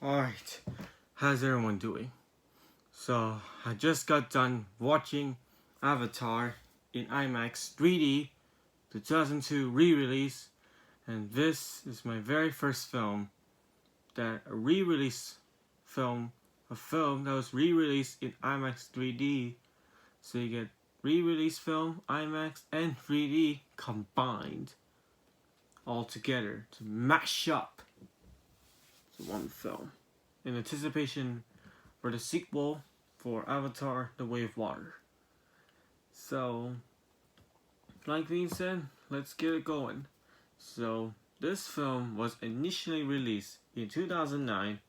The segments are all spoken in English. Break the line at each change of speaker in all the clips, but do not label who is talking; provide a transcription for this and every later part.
Alright, how's everyone doing? So, I just got done watching Avatar in IMAX 3D, the 2002 re-release, and this is my very first film a film that was re-released in IMAX 3D. So you get re-release film, IMAX, and 3D combined all together to mash up to one film in anticipation for the sequel for Avatar The Way of Water. So, like being said, let's get it going. So, this film was initially released in 2009.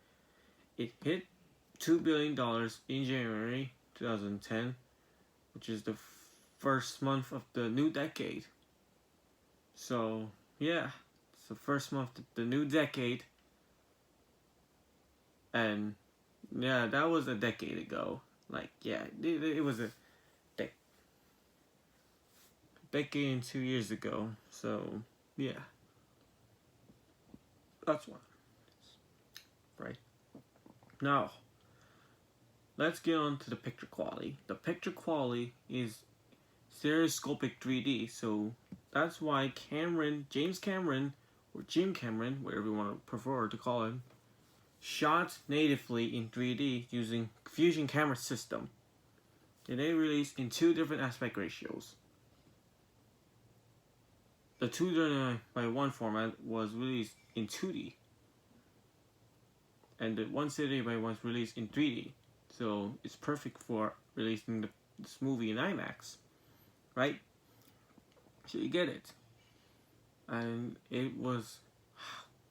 It hit $2 billion in January 2010, which is the first month of the new decade. So, yeah, it's the first month of the new decade. And yeah, that was a decade ago. Like, yeah, it was a decade and 2 years ago. So, yeah. That's one. Right. Now, let's get on to the picture quality. The picture quality is stereoscopic 3D. So, that's why James Cameron, or Jim Cameron, whatever you want to prefer to call him, shot natively in 3D using Fusion camera system. And they released in two different aspect ratios. The 239:1 format was released in 2D, and the 170:1 was released in 3D. So it's perfect for releasing this movie in IMAX, right? So you get it. And it was,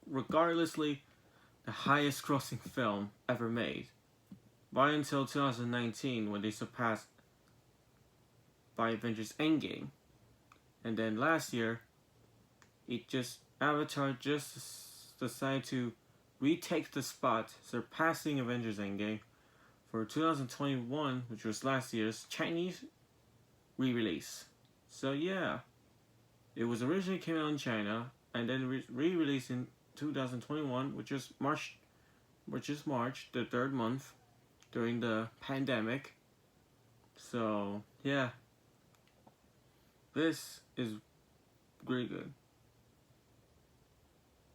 regardlessly, the highest grossing film ever made. Right until 2019 when they surpassed by Avengers Endgame. And then last year, Avatar just decided to retake the spot, surpassing Avengers Endgame for 2021, which was last year's Chinese re-release. So yeah, it was originally came out in China and then re-released in 2021, which is March, the third month during the pandemic. So yeah, this is really good.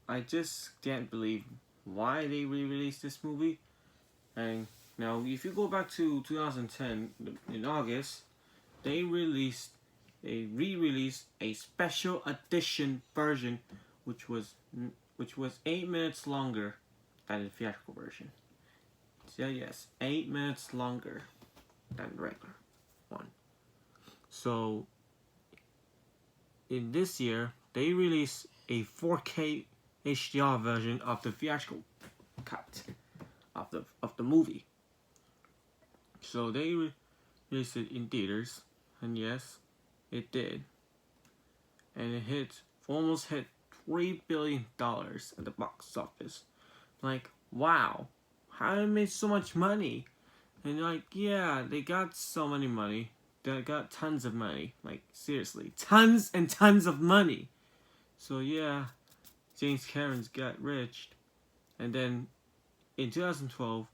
I just can't believe why they re-released this movie. And now, if you go back to 2010, in August, they re-released a special edition version, which was 8 minutes longer than the theatrical version. So yes, 8 minutes longer than the regular one. So in this year, they released a 4K HDR version of the theatrical cut of the movie. So they released it in theaters, and yes, it did, and it almost hit $3 billion at the box office. Like, wow, how they made so much money? And like, yeah, they got so many money. They got tons of money. Like, seriously, tons and tons of money. So yeah, James Cameron's got rich. And then in 2012,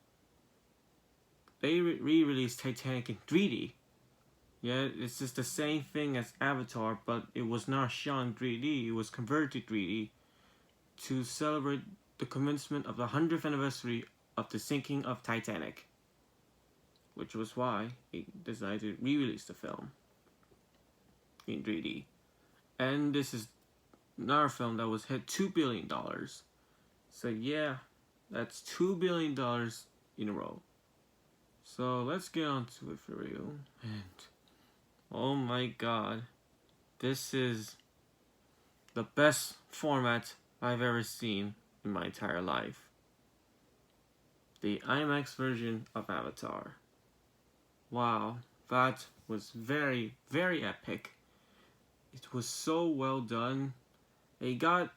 they re-released Titanic in 3D. Yeah, it's just the same thing as Avatar, but it was not shot in 3D. It was converted to 3D to celebrate the commencement of the 100th anniversary of the sinking of Titanic, which was why it decided to re-release the film in 3D. And this is another film that was hit $2 billion. So yeah, that's $2 billion in a row. So let's get on to it for real. And oh my god, this is the best format I've ever seen in my entire life. The IMAX version of Avatar. Wow, that was very, very epic. It was so well done. It got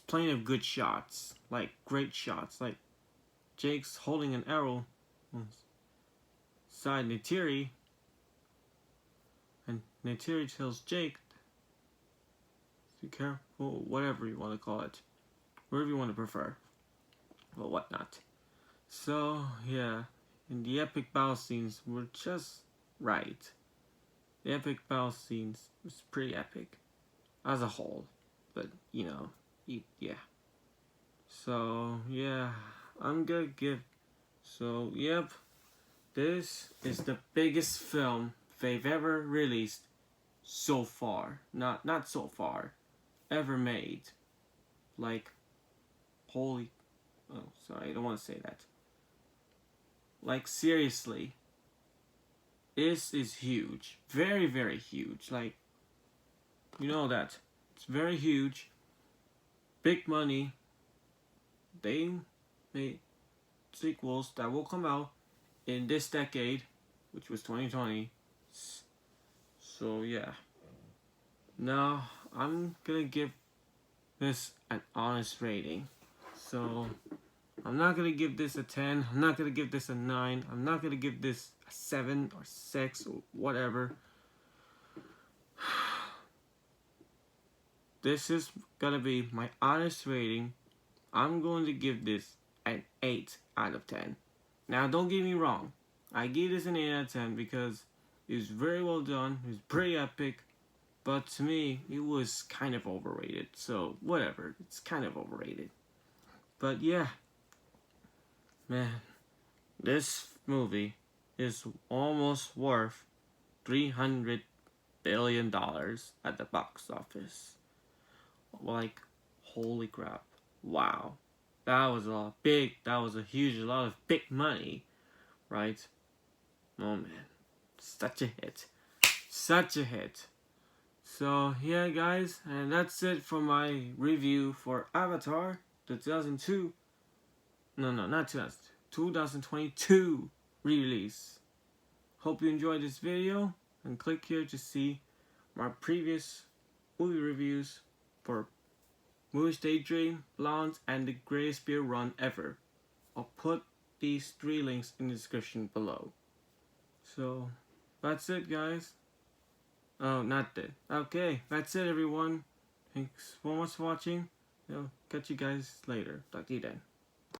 plenty of good shots, like great shots, like Jake's holding an arrow on side Neytiri, and Neytiri tells Jake, be careful, whatever you want to call it, whatever you want to prefer, or whatnot. So yeah, and the epic battle scenes were just right. The epic battle scenes was pretty epic as a whole, but you know, yeah. So yeah, I'm gonna give. So yep, this is the biggest film they've ever released so far. Not so far, ever made. Like, holy. Oh, sorry, I don't want to say that. Like seriously, this is huge, very very huge. Like, you know that it's very huge, big money. They made sequels that will come out in this decade, which was 2020. So yeah. Now I'm gonna give this an honest rating. So I'm not gonna give this a 10. I'm not gonna give this a 9. I'm not gonna give this a 7 or 6 or whatever. This is gonna be my honest rating. I'm going to give this an 8 out of 10. Now don't get me wrong. I gave this an 8 out of 10 because it was very well done. It was pretty epic. But to me, it was kind of overrated. So, whatever. It's kind of overrated. But yeah. Man. This movie is almost worth $300 billion at the box office. Like, holy crap. Wow. That was a lot of big money. Right? Oh man. Such a hit. Such a hit. So yeah guys, and that's it for my review for Avatar, the 2002, no not 2022 re-release. Hope you enjoyed this video, and click here to see my previous movie reviews for Moonage Daydream, Blonde, and the Greatest Beer Run Ever. I'll put these 3 links in the description below. So that's it guys. Oh, not that. Okay, that's it everyone. Thanks so much for watching. Catch you guys later. Talk to you then.